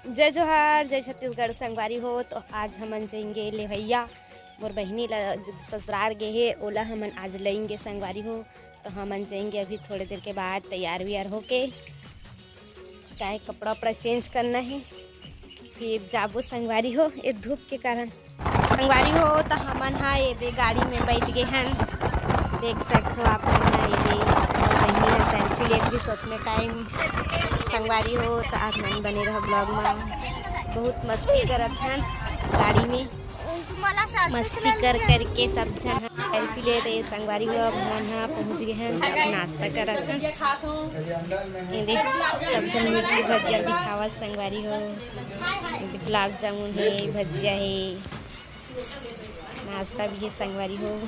जय जोहार, जय छत्तीसगढ़ संगवारी हो। तो आज हमन जाएंगे ले भैया मोर बहिनी ला ससुराल गे हे, ओला हमन आज लेंगे संगवारी हो। तो हमन जाएंगे अभी थोड़ी देर के बाद तैयार व्यार होके, चाहे कपड़ा वपड़ा चेंज करना है, फिर जाबो संगवारी हो। ये धूप के कारण संगवारी हो तो हमन हा ये दे गाड़ी में बैठ गए हैं। देख सकते हो आप मन ये बहिनी ने सेल्फी ले रही सोच में टाइम संगवारी हो। तो आप मन बने रहो ब्लॉग में, बहुत मस्ती करत हैं गाड़ी में, मस्ती कर करके सब जन सेल्फी ले रहे संगवारी हो। अब मन हा पहुँच गए हैं, नाश्ता करत हैं, सब जन मिर्ची भजिया दिखावत संगवारी हो। गुलाब जामुन है, भजिया है, नाश्ता भी है संगवारी हो।